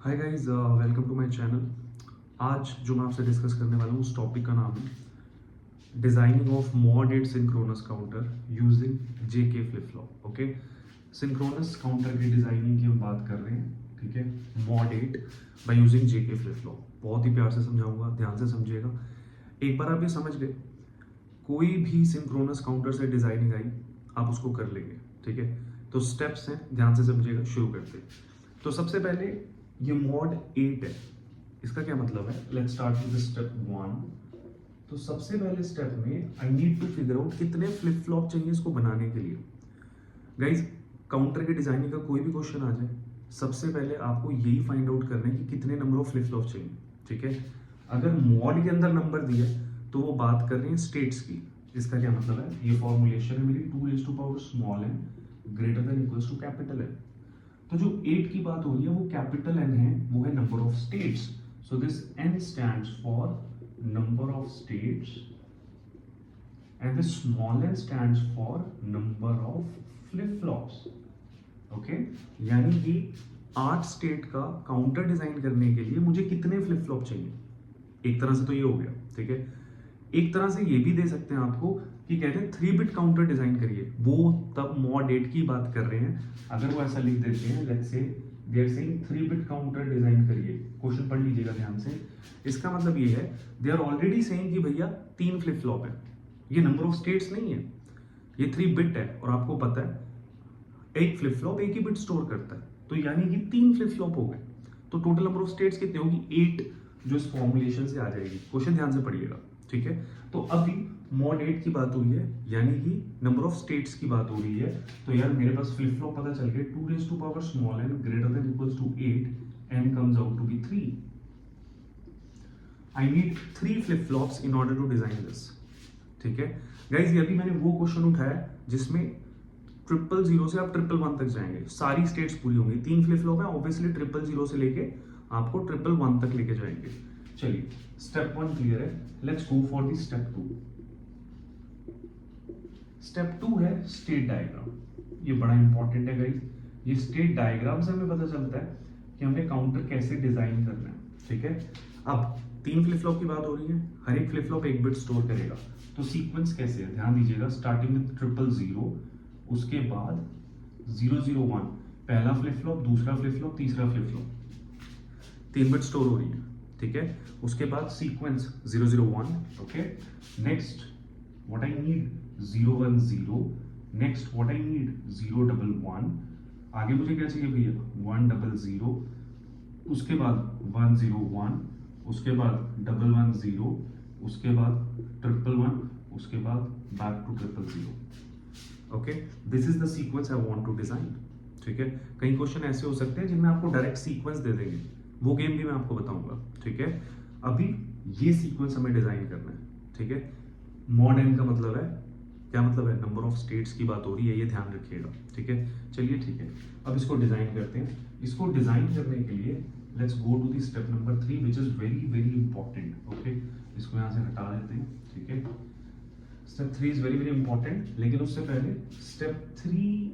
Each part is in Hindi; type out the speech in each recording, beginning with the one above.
Hi guys, welcome to my channel. आज जो मैं आपसे डिस्कस करने वाला हूँ उस टॉपिक का नाम है designing of mod synchronous counter using JK flip flop. Okay, synchronous counter की डिजाइनिंग की हम बात कर रहे हैं, ठीक है। Mod 8 by using JK flip flop. बहुत ही प्यार से समझाऊंगा, ध्यान से समझिएगा। एक बार आप ये समझ गए, कोई भी सिंक्रोनस काउंटर से डिजाइनिंग आई आप उसको कर लेंगे, ठीक है। तो स्टेप्स हैं, ध्यान से समझिएगा। शुरू करते हैं। तो सबसे पहले ये मॉड 8 है, इसका क्या मतलब है? Let's start with step 1। तो सबसे पहले स्टेप में I need to figure out कितने फ्लिप फ्लॉप चाहिए इसको बनाने के लिए। गाइज, काउंटर के डिजाइनिंग का कोई भी क्वेश्चन आ जाए, सबसे पहले आपको यही फाइंड आउट करना है कि कितने नंबर ऑफ फ्लिप फ्लॉप चाहिए, ठीक है। अगर मॉड के अंदर नंबर दिया तो वो बात कर रहे हैं स्टेट्स की। इसका क्या मतलब है? ये फॉर्मुलेशन है मेरी 2 raised to power small n greater than equals to capital n। तो जो 8 की बात हो रही है वो कैपिटल N है, वो है number of states. So this N stands for number of states and the small n stands for number of flip flops. Okay, यानी कि 8 स्टेट का काउंटर डिजाइन करने के लिए मुझे कितने फ्लिप फ्लॉप चाहिए। एक तरह से तो ये हो गया, ठीक है। एक तरह से ये भी दे सकते हैं आपको कि कहते हैं 3 बिट काउंटर डिजाइन करिए, वो तब मॉड 8 की बात कर रहे हैं। अगर वो ऐसा लिख देते हैं, let's say they are saying 3 bit counter design करिए, क्वेश्चन पढ़ लीजिएगा ध्यान से। इसका मतलब ये है दे आर ऑलरेडी सेइंग कि भैया 3 फ्लिप फ्लॉप है, ये नंबर ऑफ स्टेट्स नहीं है, ये 3 बिट है। और आपको पता है एक फ्लिप फ्लॉप एक ही बिट स्टोर करता है, तो यानी कि 3 फ्लिप फ्लॉप हो गए। तो टोटल नंबर ऑफ स्टेट्स कितने होगी? 8, जो इस फॉर्मुलेशन से आ जाएगी। क्वेश्चन ध्यान से पढ़िएगा, ठीक है। तो अभी मॉड 8 की बात हुई है, यानी कि नंबर ऑफ स्टेट्स की बात हो रही है। तो यार मेरे पास फ्लिप फ्लॉप पता चल गया, 2 raised to power small n greater than equals to 8, n comes out to be 3। I need 3 flip flops in order to design this, ठीक है। गाइज, अभी मैंने वो क्वेश्चन उठाया जिसमें 000 से आप 111 तक जाएंगे, सारी स्टेट्स पूरी होंगी। 3 फ्लिप फ्लॉप है, ऑब्वियसली 000 से लेके आपको 111 तक लेके जाएंगे। चलिए, स्टेप 1 क्लियर है। Let's go for the step 2। Step 2 है स्टेट डायग्राम। ये बड़ा इंपॉर्टेंट है गाइस। ये स्टेट डायग्राम से हमें पता चलता है कि हमने काउंटर कैसे डिजाइन करना है, ठीक है। अब 3 फ्लिप फ्लॉप की बात हो रही है, हर एक फ्लिप फ्लॉप एक बिट स्टोर करेगा। तो सीक्वेंस कैसे है, ध्यान दीजिएगा। स्टार्टिंग विद 000, उसके बाद 001, पहला फ्लिप फ्लॉप, दूसरा फ्लिप फ्लॉप, तीसरा फ्लिप फ्लॉप, 3 बिट स्टोर हो रही है, ठीक है। उसके बाद sequence 001, okay. Next what I need 010, next what I need 011, आगे मुझे क्या चाहिए भैया 100, उसके बाद 101, उसके बाद 110, उसके बाद 111, उसके बाद back to 000। Okay, this is the sequence I want to design, ठीक है। कई क्वेश्चन ऐसे हो सकते हैं जिनमें आपको डायरेक्ट सीक्वेंस दे देंगे, वो गेम भी मैं आपको बताऊंगा, ठीक है। अभी ये सीक्वेंस हमें डिजाइन करना है, ठीक है। मॉड n का मतलब है, क्या मतलब है? नंबर ऑफ स्टेट्स की बात हो रही है, ये ध्यान रखिएगा, ठीक है। चलिए, ठीक है, अब इसको डिजाइन करते हैं। इसको डिजाइन करने के लिए let's go to the step number 3 which is very very important. Okay, इसको यहाँ से हटा देते हैं, ठीक है। Step 3 is very very important, लेकिन उससे पहले स्टेप 3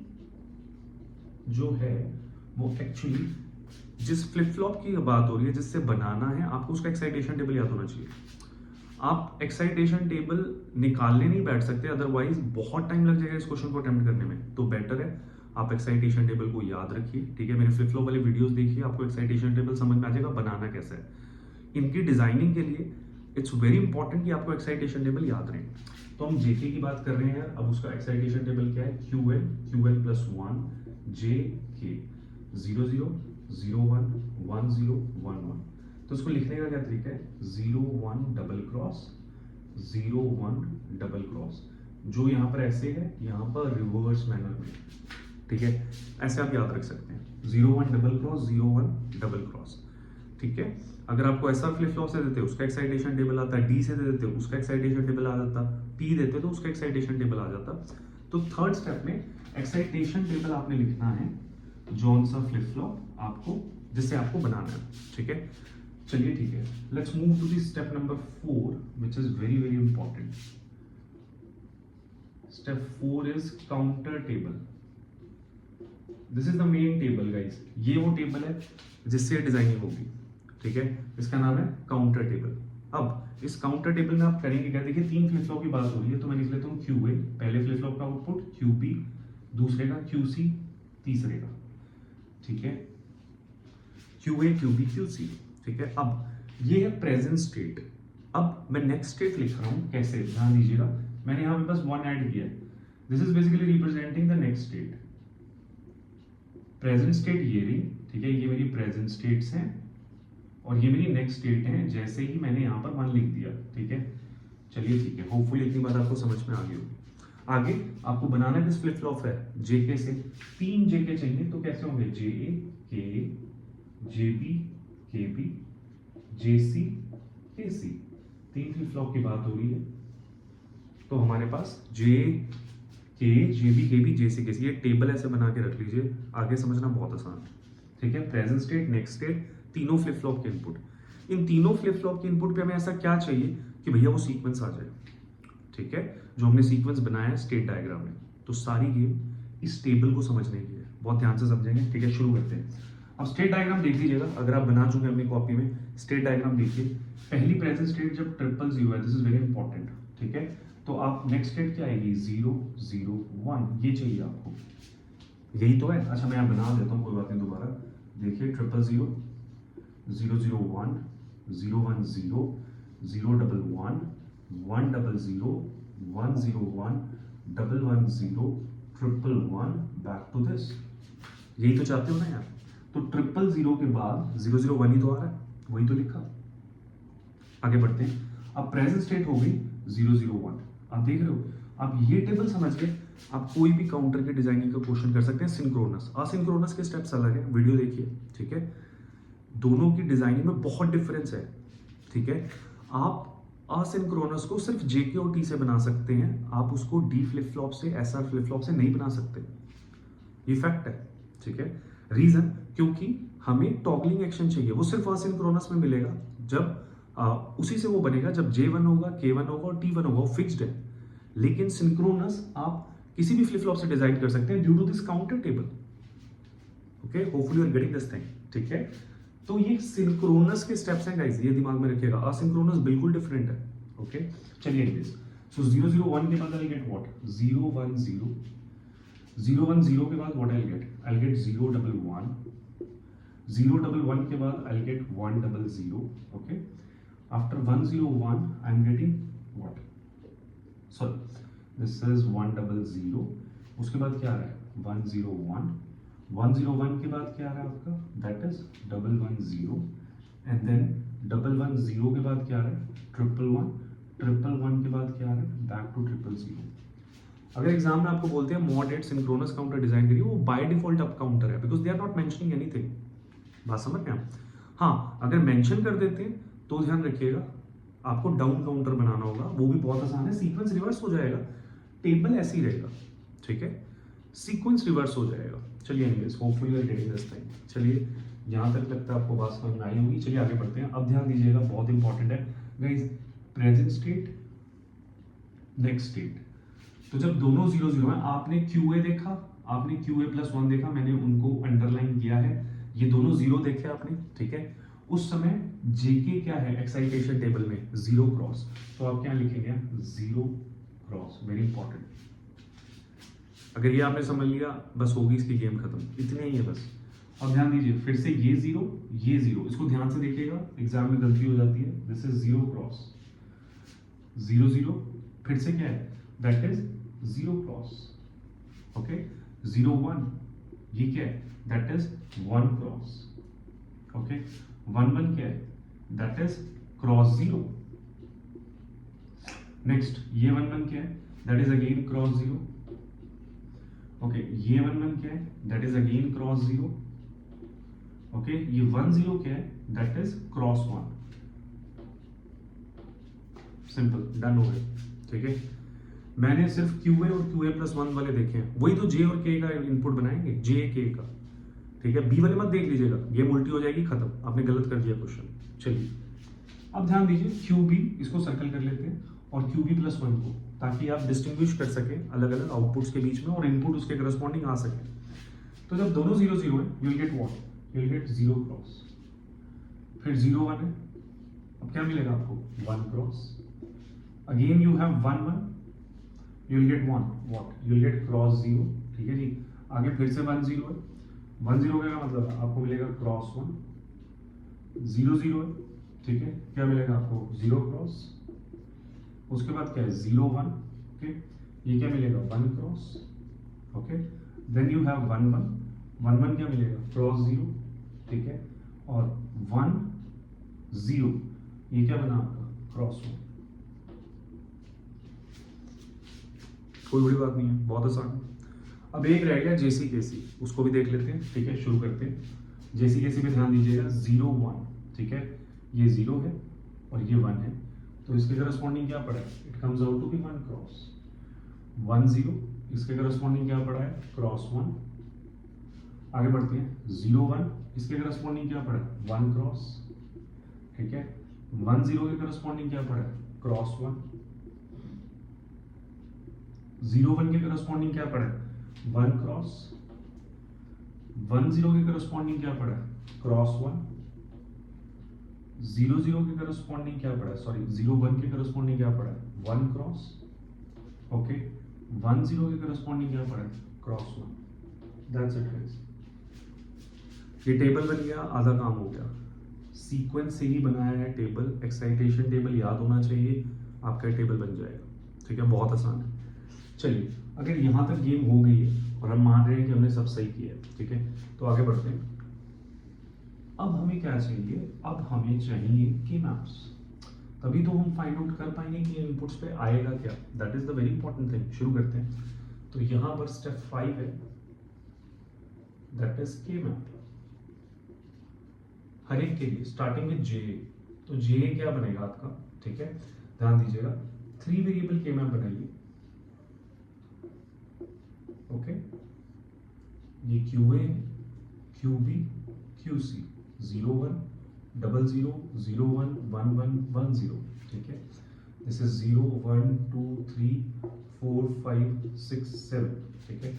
जो है वो एक्चुअली जिस फ्लिप फ्लॉप की बात हो रही है, जिससे बनाना है, आपको उसका एक्साइटेशन टेबल याद होना चाहिए। आप एक्साइटेशन टेबल निकालने नहीं बैठ सकते, अदरवाइज बहुत टाइम लग जाएगा इस क्वेश्चन को अटेम्प्ट करने में। तो बेटर है आप एक्साइटेशन टेबल को याद रखिए, ठीक है। मेरे फ्लिप फ्लॉप वाले वीडियोस देखिए, आपको एक्साइटेशन टेबल समझ में आ जाएगा बनाना कैसा है। इनकी डिजाइनिंग के लिए इट्स वेरी इंपॉर्टेंट कि आपको एक्साइटेशन टेबल याद रहे। तो हम जेके की बात कर रहे हैं, अब उसका एक्साइटेशन टेबल क्या है? QN plus 1 JK 00 01 10 11। तो उसको लिखने का क्या तरीका है? 01 डबल क्रॉस 01 डबल क्रॉस, जो यहाँ पर ऐसे है, यहाँ पर रिवर्स मैनर में, ठीक है। ऐसे आप याद रख सकते हैं, 01 डबल क्रॉस 01 डबल क्रॉस, ठीक है। अगर आपको ऐसा फ्लिप फ्लॉप से देते उसका एक्साइटेशन टेबल आता, डी से दे देते उसका एक्साइटेशन टेबल आ जाता, पी देते तो उसका एक्साइटेशन टेबल आ जाता। तो थर्ड स्टेप में एक्साइटेशन टेबल आपने लिखना है जौन सा फ्लिप फ्लॉप आपको जिससे आपको बनाना है, ठीक है। चलिए, ठीक है, let's move to the step number 4 which is very very important. Step 4 is counter table. This is the main table guys, ये वो टेबल है जिससे डिजाइनिंग होगी, ठीक है, इसका नाम है काउंटर टेबल। अब इस काउंटर टेबल में आप करेंगे क्या, देखिए 3 फ्लिप फ्लॉप की बात हो रही है, तो मैं लिख लेता हूँ QA पहले फ्लिप फ्लॉप का आउटपुट, QB दूसरे का, QC तीसरे का, ठीक है, QA QB QC, ठीक है। अब ये है प्रेजेंट स्टेट। अब मैं नेक्स्ट स्टेट लिख रहा हूँ, कैसे, ध्यान दीजिएगा, मैंने यहाँ पे बस 1 ऐड किया है, this is basically representing the next state. Present state ये रही, ठीक है, ये मेरी प्रेजेंट स्टेट्स हैं और ये मेरी नेक्स्ट स्टेट है, जैसे ही मैंने यहाँ पर 1 लिख दिया, ठीक है। चलिए ठीक है, होपफुली इतनी बात आपको समझ में आ गई होगी। आगे आपको बनाना किस फ्लिप फ्लॉप है, JK से, 3 JK चाहिए, तो कैसे होंगे, JA KA JB KB JC KC, 3 flip flop की बात हो रही है, तो हमारे पास JK JB KB JC KC, ये टेबल ऐसे बना के रख लीजिए, आगे समझना बहुत आसान है, ठीक है। प्रेजेंट स्टेट, नेक्स्ट स्टेट, तीनों फ्लिप फ्लॉप के इनपुट, इन तीनों फ्लिप फ्लॉप के इनपुट पे हमें ऐसा क्या चाहिए कि भैया वो सीक्वेंस आ जाए, ठीक है, जो हमने सीक्वेंस बनाया है स्टेट डायग्राम में। तो सारी गेम इस टेबल को समझने की है, बहुत ध्यान से समझेंगे, ठीक है। शुरू करते हैं। अब स्टेट डायग्राम देख लीजिएगा, अगर आप बना चुके हैं अपनी कॉपी में, स्टेट डायग्राम देखिए, पहली प्रेजेंट स्टेट जब 000 है, दिस इज वेरी इंपॉर्टेंट, ठीक है, तो आप नेक्स्ट स्टेट क्या आएगी, 0 0 1, ये चाहिए आपको, यही तो है। अच्छा मैं यहाँ बना देता हूँ, कोई बात नहीं, दोबारा देखिए, 000 0 0 1 0 1 0 0 1 1 1 0 0 1 0 1 1 1 0 1 1 बैक टू दिस, यही तो चाहते हो ना यार। तो 000 के बाद 001 ही तो आ रहा है, वही तो लिखा। आगे बढ़ते हैं। अब प्रेजेंट स्टेट हो गई 001, आप देख रहे हो, आप ये टेबल समझ गए, आप कोई भी काउंटर के डिजाइनिंग का क्वेश्चन कर सकते हैं। सिंक्रोनस, असिंक्रोनस के स्टेप्स अलग है, वीडियो देखिए, ठीक है। दोनों की डिजाइनिंग में बहुत डिफरेंस है, ठीक है। आप असिंक्रोनस को सिर्फ JK और T से बना सकते हैं, आप उसको D फ्लिप फ्लॉप से, SR फ्लिप फ्लॉप से नहीं बना सकते, ये फैक्ट है, ठीक है। रीजन, क्योंकि हमें टॉगलिंग एक्शन चाहिए, वो सिर्फ असिंक्रोनस में मिलेगा, जब उसी से वो बनेगा जब J1 होगा, K1 होगा और T1 होगा, वो फिक्स्ड है। लेकिन सिंक्रोनस आप किसी भी फ्लिप फ्लॉप से डिजाइन कर सकते हैं due to this counter table, okay, hopefully you are getting this thing, ठीक है। तो ये सिंक्रोनस के स्टेप्स हैं गाइस, ये दिमाग में रखिएगा, असिंक्रोनस बिल्कुल डिफरेंट है, ओके। चलिए एनीवेज, सो 001 के बाद आई गेट व्हाट, 010 010 के बाद व्हाट आई गेट 011 011 के बाद I get 100, okay. After 101 I am getting what, sorry this is 100, उसके बाद क्या आ रहा है 101 101 के बाद क्या आ रहा है आपका, दैट इज 110, एंड देन 110 के बाद क्या आ रहा है 111 111 के बाद क्या आ रहा है बैक टू 000। अगर एग्जाम में आपको बोलते हैं मॉडरेट सिंक्रोनस काउंटर डिजाइन करिए, वो बाय डिफॉल्ट अप काउंटर है, because they are not mentioning anything, बात समझ में आप। हाँ, अगर मेंशन कर देते हैं तो ध्यान रखिएगा, आपको डाउन काउंटर बनाना होगा, वो भी बहुत आसान है, सीक्वेंस रिवर्स हो जाएगा, टेबल ऐसे ही रहेगा, ठीक है, सीक्वेंस रिवर्स हो जाएगा। चलिए anyways, hopefully you are getting this thing. चलिए यहाँ तक लगता है आपको बात समझ में आई होगी। चलिए आगे बढ़ते हैं। अब ध्यान दीजिएगा, बहुत इंपॉर्टेंट है guys, present state, next state. तो जब दोनों 0 है, आपने QA देखा, आपने QA+1 देखा, मैंने उनको अंडरलाइन किया है, ये दोनों 0 देखे आपने, ठीक है। उस समय JK क्या है एक्साइटेशन टेबल में, 0 क्रॉस, तो आप क्या लिखेंगे 0 क्रॉस, वेरी इंपॉर्टेंट। अगर ये आपने समझ लिया, बस होगी इसकी गेम खत्म, इतने ही है बस। अब ध्यान दीजिए, फिर से ये 0 ये 0, इसको ध्यान से देखिएगा, एग्जाम में गलती हो जाती है। दिस इज 0 क्रॉस 0 0, फिर से क्या है, दैट इज 0 क्रॉस, ओके। 0 1, ये क्या है, दैट इज 1 क्रॉस, ओके। 1 1 क्या है, दैट इज क्रॉस 0। नेक्स्ट ये 1 1 क्या है, that is again cross 0, okay. ये 1 1 क्या है, that is again cross 0, okay. ये 1 0 क्या है, that is cross 1, simple, done हो गया, ठीक है। मैंने सिर्फ QA और QA+1 वाले देखे हैं, वही तो J और K का इनपुट बनाएंगे, J K का, ठीक है। B वाले मत देख लीजिएगा, गेम उल्टी हो जाएगी, खत्म, आपने गलत कर दिया क्वेश्चन। चलिए अब ध्यान दीजिए, QB इसको सर्कल कर लेते हैं और QB+1 को, ताकि आप डिस्टिंग्विश कर सके अलग अलग आउटपुट्स के बीच में और इनपुट उसके करस्पॉन्डिंग आ सके। तो जब दोनों 0 0 है you will get what, you will get 0 cross, फिर 0 1 है, अब क्या मिलेगा आपको 1 cross, again you have 1 1, you will get 1 what, you will get cross 0, ठीक है जी। आगे फिर से 1 0 है, 1 0 का मतलब आपको मिलेगा क्रॉस 1, 0 0 है, ठीक है, क्या मिलेगा आपको 0 क्रॉस, उसके बाद क्या है 0 1, ओके, ये क्या मिलेगा 1 cross, okay, then you have 1 1, 1 1 क्या मिलेगा क्रॉस 0, ठीक है, और 1 0 ये क्या बना आपका क्रॉस 1। कोई बड़ी बात नहीं है, बहुत आसान है। अब एक रह गया जेसी केसी, उसको भी देख लेते हैं, ठीक है, शुरू करते हैं। जेसी केसी पे ध्यान दीजिएगा 0 1, ठीक है, ये 0 है और ये 1 है, तो इसके करस्पॉन्डिंग क्या पड़ा है, it comes out to be 1 cross, 1 0 इसके करस्पॉन्डिंग क्या पड़ा है क्रॉस 1। आगे बढ़ते हैं 0 1 इसके करस्पॉन्डिंग क्या पड़ा है 1 क्रॉस, ठीक है, 1 0 के करस्पॉन्डिंग क्या पड़ा है क्रॉस 1, 0 1 के करस्पॉन्डिंग क्या पड़ा है 1 क्रॉस, 1 0 के करस्पॉन्डिंग क्या पड़ा है क्रॉस 1, 0 0 के करस्पॉन्डिंग क्या पड़ा है, सॉरी 0 1 के करस्पॉन्डिंग क्या पड़ा है 1 क्रॉस, ओके, 1 0 के करस्पॉन्डिंग क्या पड़ा है क्रॉस 1, दैट्स इट गाइस। ये टेबल बन गया, आधा काम हो गया। सीक्वेंस से ही बनाया है टेबल, एक्साइटेशन टेबल याद होना चाहिए, आपका टेबल बन जाएगा, ठीक है, बहुत आसान है। चलिए, अगर यहाँ तक गेम हो गई है और हम मान रहे हैं कि हमने सब सही किया है, ठीक है, तो आगे बढ़ते हैं। अब हमें क्या चाहिए, अब हमें चाहिए की मैप्स, तभी तो हम फाइंड आउट कर पाएंगे कि इनपुट्स पे आएगा क्या, that is the very important thing. शुरू करते हैं, तो यहाँ पर स्टेप 5 है, दैट इज के मैप, हर एक के लिए स्टार्टिंग विद जे, तो जे क्या बनेगा आपका, ठीक है, ध्यान दीजिएगा 3 वेरिएबल के मैप बनाइए, ओके, ये QA QB QC 0 1 0 0 0 1 1 1 1 0, ठीक है, दिस इज 0 1 2 3 4 5 6 7, ठीक है।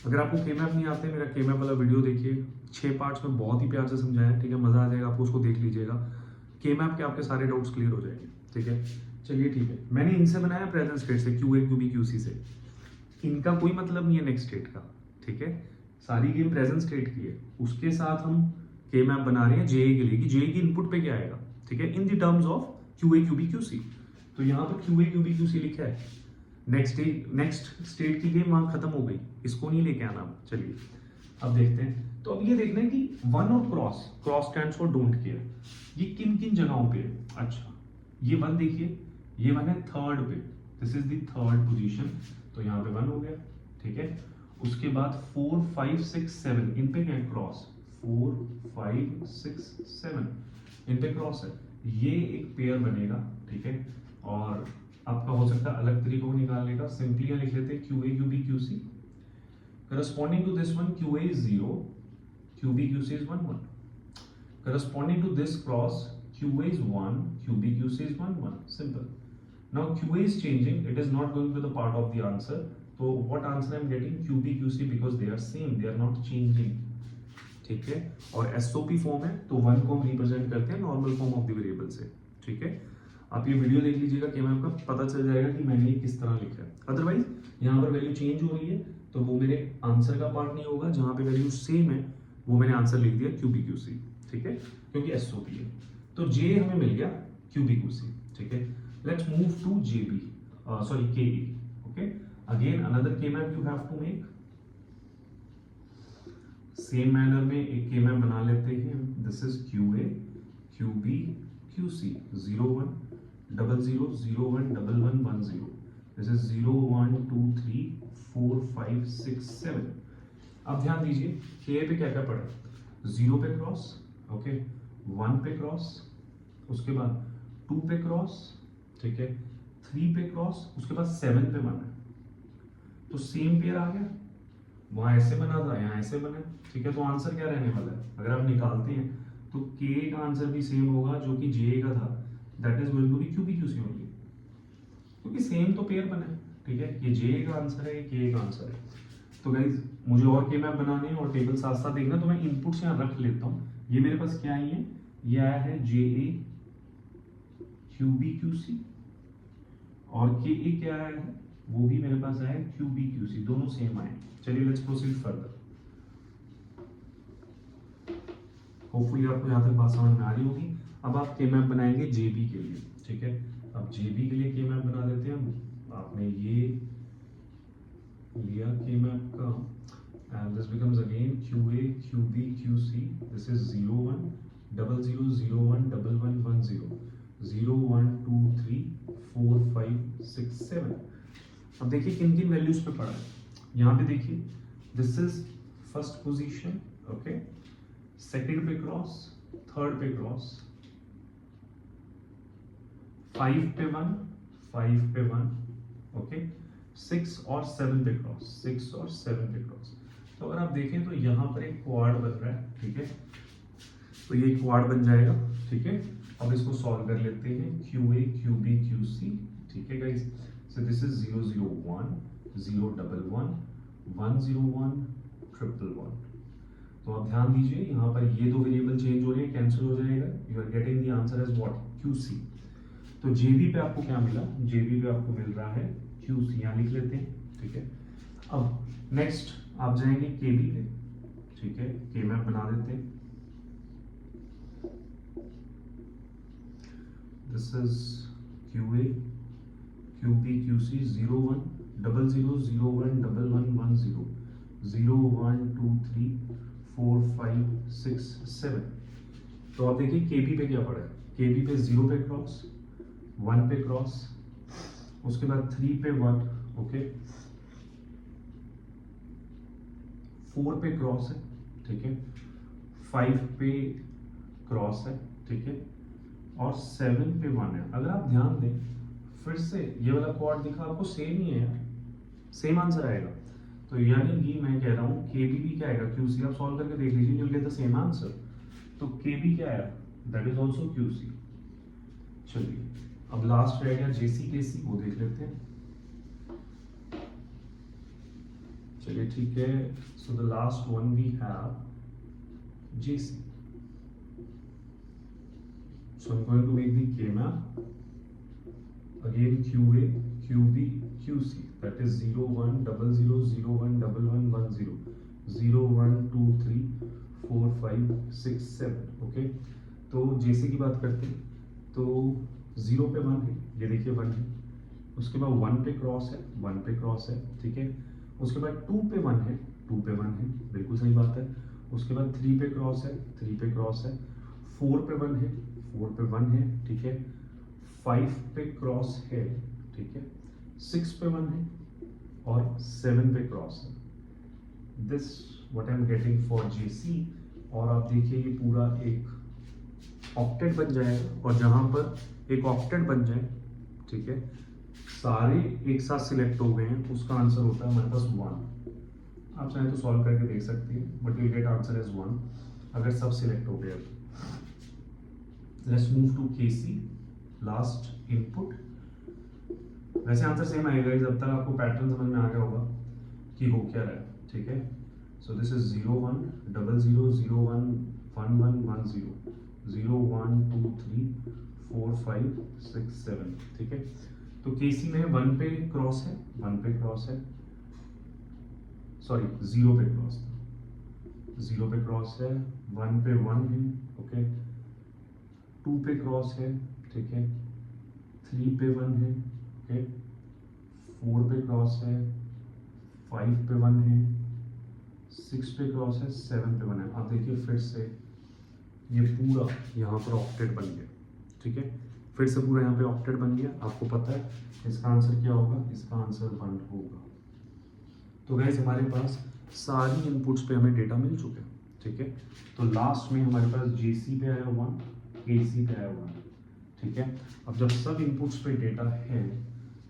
अगर आपको के मैप नहीं आते, मेरा के मैप वाला वीडियो देखिए, 6 पार्ट्स में बहुत ही प्यार से समझाया, ठीक है, मजा आ जाएगा आपको, उसको देख लीजिएगा, के मैप के आपके सारे डाउट्स क्लियर हो जाएंगे, ठीक है। चलिए ठीक है, मैंने इनसे बनाया प्रेजेंट स्टेट से, QA QB QC से, इनका कोई मतलब नहीं है नेक्स्ट स्टेट का, ठीक है, सारी गेम प्रेजेंट स्टेट की है, उसके साथ हम के मैप बना रहे हैं जे के लिए कि जे की इनपुट पे क्या आएगा, ठीक है, in the terms of QA QB QC। तो यहाँ पर QA QB QC लिखा है, नेक्स्ट स्टेट की गेम वहां खत्म हो गई, इसको नहीं लेके आना। चलिए अब देखते हैं, तो अब ये देखना है कि 1 और cross, cross stands for don't care, ये किन किन जगहों पे है। अच्छा, ये 1 देखिए, ये 1 है थर्ड पे, this is the third position, तो यहाँ पे 1 हो गया, ठीक है। उसके बाद 4 5 6 7 इन पे क्या है क्रॉस, 4 5 6 7 इन पे क्रॉस है, ये एक पेयर बनेगा, ठीक है। और आपका हो सकता है अलग तरीकों को निकालने का, सिंपली लिख लेते हैं QA QB QC, corresponding to this one QA is 0, QB QC is 1 1, corresponding to this cross QA is 1, QB QC is 1 1, simple. Now QA is changing, it is not going to be the part of the answer, so what answer I am getting, QB QC, because they are same, they are not changing, ठीक है। और SOP फॉर्म है, तो 1 को हम रिप्रेजेंट करते हैं normal form of the variable से, ठीक है। आप ये वीडियो देख लीजिएगा कि मैं आपका पता चल जाएगा कि मैंने ये किस तरह लिखा है, अदरवाइज यहाँ पर वैल्यू चेंज हो रही है तो वो मेरे आंसर का पार्ट नहीं होगा, जहाँ पे वैल्यू सेम है वो मैंने आंसर लिख दिया QB QC, ठीक है, क्योंकि SOP है। तो J हमें मिल गया QB QC, ठीक है। Let's move to JB, sorry KE, okay, again another K map you have to make, same manner में एक के मैप बना लेते हैं, this is QA QB QC 0 1 0 0 0 1 1 1 1 0, this is 0 1 2 3 4 5 6 7। अब ध्यान दीजिए के पे क्या क्या पड़ा, 0 पे क्रॉस, ओके, 1 पे क्रॉस, उसके बाद 2 पे क्रॉस, ठीक है, 3 पे क्रॉस, उसके बाद 7 पे बना, तो सेम पेयर आ गया, वहां ऐसे बना था यहाँ ऐसे बना, ठीक है। तो आंसर क्या रहने वाला है, अगर आप निकालते हैं तो K का आंसर भी सेम होगा जो कि J का था, that is going to be QB QC only, क्योंकि सेम तो पेयर बना है, ठीक है। ये J का आंसर है, ये K का आंसर है। तो गाइज मुझे और के मैप बनाने हैं और टेबल साथ साथ देखना, तो मैं इनपुट्स यहाँ रख लेता हूँ। ये मेरे पास क्या आई है, ये आया है JA QB QC, और KA क्या आया है, वो भी मेरे पास आया है QB QC, दोनों सेम आए। चलिए लेट्स प्रोसीड फर्दर। होपफुली आपको यहाँ तक बात समझ में आ रही होगी। अब आप के मैप बनाएंगे JB के लिए, ठीक है। अब JB के लिए के मैप बना देते हैं। आपने ये लिया के मैप का, and this becomes again QA QB QC. This is 0 1 0 0 0 1 1 1 1 0 0 1 2 3 4 5 6 7। अब देखिए किन किन वैल्यूज पे पड़ा है। यहाँ पे देखिए this is first position, okay, second पे क्रॉस, थर्ड पे क्रॉस, 5 पे 1, 5 पे 1, ओके, 6 और 7 पे क्रॉस, 6 और 7 पे क्रॉस। तो अगर आप देखें तो यहाँ पर एक क्वाड बन रहा है, ठीक है। तो ये क्वाड बन जाएगा, ठीक है। अब इसको सॉल्व कर लेते हैं, QA QB QC, ठीक है गाइस। So this is 0 0 1 0 1 1 1 0 1 1 1 1। तो आप ध्यान दीजिए यहाँ पर ये दो वेरिएबल चेंज हो रहे हैं, कैंसिल हो जाएगा। You are getting the answer as what, QC। तो JB पे आपको क्या मिला, JB पे आपको मिल रहा है QC, यहाँ लिख लेते हैं, ठीक है। अब नेक्स्ट आप जाएंगे KB पे, ठीक है, के मैप बना देते हैं। This is QA QB QC 0 1 0 0 0 1 1 1 1 0 0 1 2 3 4 5 6 7। तो आप देखिए KB पे क्या पड़ा है, KB पे 0 पे क्रॉस, 1 पे क्रॉस, उसके बाद 3 पे 1, ओके, 4 पे क्रॉस है, ठीक है, 5 पे क्रॉस है, ठीक है, और 7 पे 1 है। अगर आप ध्यान दें फिर से ये वाला क्वाड दिखा आपको, सेम ही है यार, सेम आंसर आएगा। तो यानी कि मैं कह रहा हूँ KB भी क्या आएगा, QC। आप सॉल्व करके देख लीजिए, you'll get the same answer। तो KB क्या आया, that is also QC। चलिए अब लास्ट रह गया JC KC, वो देख लेते हैं। चलिए ठीक है, so the last one we have JC। So I'm going to make the K map again, QA QB QC, that is 0 1 0 0 0 1 1 1 1 0 0 1 2 3 4 5 6 7, okay. तो JC की बात करते हैं, तो 0 पे 1 है, ये देखिए 1 है, उसके बाद 1 पे क्रॉस है, 1 पे क्रॉस है, ठीक है, उसके बाद 2 पे 1 है, 2 पे 1 है, बिल्कुल सही बात है। उसके बाद 3 पे क्रॉस है, 3 पे क्रॉस है, 4 पे 1 है, 4 पे 1 है, ठीक है, 5 पे क्रॉस है, ठीक है, 6 पे 1 है और 7 पे क्रॉस है। This what I am getting for JC। और आप देखिए ये पूरा एक ऑक्टेट बन जाएगा, और जहां पर एक ऑक्टेट बन जाए, ठीक है, सारे एक साथ सिलेक्ट हो गए हैं, उसका आंसर होता है हमारे पास 1। आप चाहें तो सॉल्व करके देख सकते हैं, but you get answer as 1 अगर सब सिलेक्ट हो गए। Let's move to KC, last input. वैसे आंसर सेम आएगा, जब तक आपको पैटर्न समझ में आ गया होगा कि हो क्या रहा है, ठीक है। सो दिस इज 0 1 0 0 0 1 1 1 1 0 0 1 2 3 4 5 6 7, ठीक है। तो KC में 1 पे क्रॉस है, 1 पे क्रॉस है, सॉरी 0 पे क्रॉस था, 0 पे क्रॉस है, 1 पे 1 है, ओके, 2 पे क्रॉस है, ठीक है, 3 पे 1 है, ओके, 4 पे क्रॉस है, 5 पे 1 है, 6 पे क्रॉस है, 7 पे 1 है। आप देखिए फिर से ये पूरा यहाँ पर ऑक्टेट बन गया, ठीक है, फिर से पूरा यहाँ पे ऑक्टेट बन गया। आपको पता है इसका आंसर क्या होगा, इसका आंसर 1 होगा। तो गाइस हमारे पास सारी इनपुट्स पे हमें डेटा मिल चुके हैं, ठीक है। तो लास्ट में हमारे पास JC पे आया 1, KC पे आया 1, ठीक है। अब जब सब इनपुट्स पे डेटा है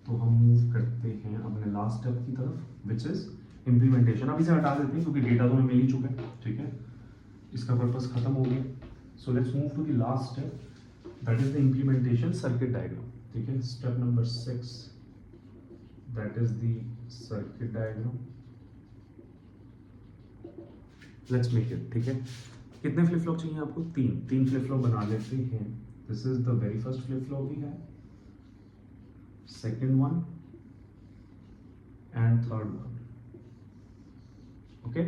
तो हम मूव करते हैं अपने लास्ट स्टेप की तरफ, विच इज इम्प्लीमेंटेशन। अब इसे हटा देते हैं क्योंकि डेटा तो हमें मिल ही चुका है, ठीक है, इसका पर्पस खत्म हो गया। So let's move to the last step, that is the implementation circuit diagram, ठीक है। Step number 6, that is the circuit diagram. Let's make it, ठीक है। कितने फ्लिप फ्लॉप चाहिए आपको? तीन फ्लिप फ्लॉप बना लेते हैं। This is the very first flip flop we have, second one and third one, okay.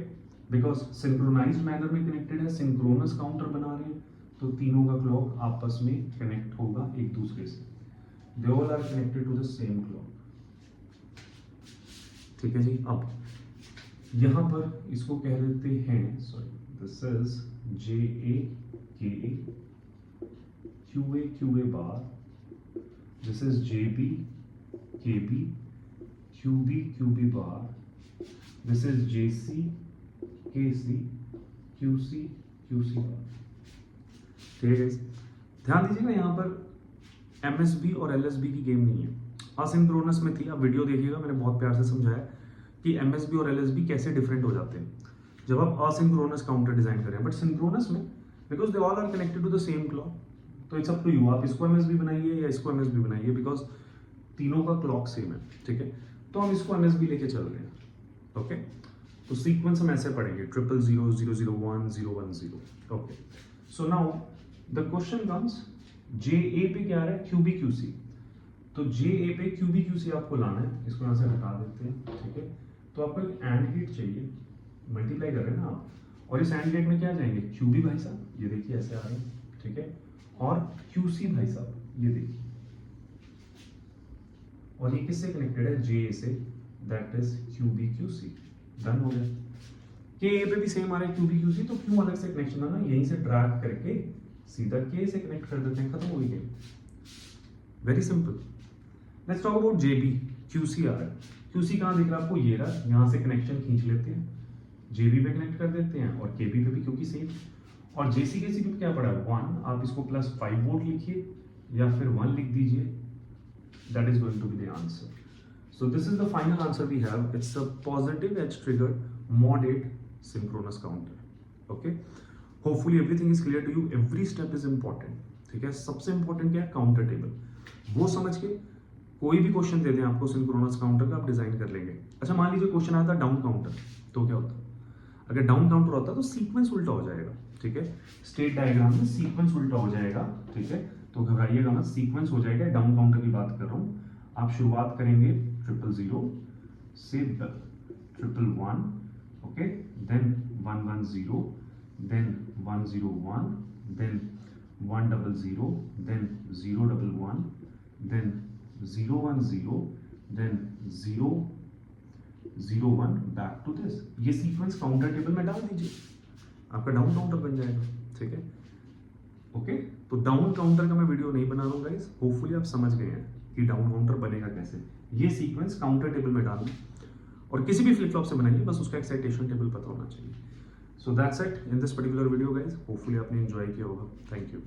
Because synchronized manner में कनेक्टेड है, सिंक्रोनस काउंटर बना रहे हैं, तो तीनों का क्लॉक आपस में कनेक्ट होगा एक दूसरे से। They all are connected to the same clock, ठीक है जी। अब यहां पर इसको कह देते हैं, sorry, this is J A K A Q A bar, this is J B K B Q B bar, this is J C K C Q C बार, ठीक है। ध्यान दीजिएगा यहाँ पर एमएसबी और एलएसबी की गेम नहीं है, असिंक्रोनस में थी। आप वीडियो देखिएगा, मैंने बहुत प्यार से समझाया कि एमएसबी और एलएसबी कैसे डिफरेंट हो जाते हैं जब आप असिंक्रोनस काउंटर डिजाइन करें। बट सिंक्रोनस में because they all are connected to the same clock, तो इट्स अप टू यू, आप इसको एमएसबी बनाइए या इसको एमएसबी बनाइए, बिकॉज तीनों का क्लॉक सेम है, ठीक है। तो हम इसको एमएसबी लेके चल रहे हैं, ओके। तो सीक्वेंस हम ऐसे पढ़ेंगे 000 001 010, okay. So now the question comes, J A पे क्या आ रहा है? क्यूबी क्यूसी, तो जे ए पे क्यूबी क्यूसी आपको लाना है, इसको यहाँ से हटा देते हैं, ठीक है। तो आपको एक एंड गेट चाहिए, मल्टीप्लाई कर रहे हैं ना आप, और इस एंड गेट में क्या जाएंगे? क्यूबी भाई साहब, ये देखिए ऐसे आ रहे हैं, ठीक है, और क्यूसी भाई साहब, ये देखिए, और ये किससे कनेक्टेड है? जे ए से, that is QB QC. Done हो गया। के ए पे भी सेम आ रहा है क्यूबी क्यूसी, तो क्यों अलग से कनेक्शन आना, यहीं से ड्रैग करके सीधा के से कनेक्ट कर देते हैं, खत्म हो गई। Very simple. Let's talk about JB, QC आ रहा है, क्यूसी कहाँ दिख रहा है आपको? ये रहा, यहाँ से कनेक्शन खींच लेते हैं, जेबी पे कनेक्ट कर देते हैं, और केबी पे भी क्योंकि सेम, और जेसी के सी पे क्या पड़ा है? 1, आप इसको +5 वोल्ट लिखिए या फिर 1 लिख दीजिए, that is going to be the answer. So this is the final answer we have. It's a positive edge triggered mod 8 synchronous counter. Okay. Hopefully everything is clear to you. Every step is important. ठीक है। सबसे important क्या है? काउंटर टेबल, वो समझ के कोई भी क्वेश्चन दे दें आपको सिंक्रोनस काउंटर का, आप डिजाइन कर लेंगे। अच्छा, मान लीजिए क्वेश्चन आता है डाउन काउंटर, तो क्या होता? अगर डाउन काउंटर होता तो सीक्वेंस उल्टा हो जाएगा, ठीक है। स्टेट डायग्राम में सीक्वेंस उल्टा हो जाएगा, ठीक है, तो घबराइएगा मत, सीक्वेंस हो जाएगा। डाउन काउंटर की बात कर रहा हूँ। आप शुरुआत करेंगे 000 से 111, okay, then 110, then 101, then 100, then 011, then 010, then 001, back to this. ये सीक्वेंस काउंटर टेबल में डाल दीजिए, आपका डाउन काउंटर बन जाएगा, ठीक है, ओके। तो डाउन काउंटर का मैं वीडियो नहीं बना रहा हूँ गाइस, होपफुली आप समझ गए हैं कि डाउन काउंटर बनेगा कैसे। ये सीक्वेंस काउंटर टेबल में डालना, और किसी भी फ्लिप फ्लॉप से बनाइए, बस उसका एक्साइटेशन टेबल पता होना चाहिए। So that's it in this particular video guys, hopefully आपने एंजॉय किया होगा। Thank you.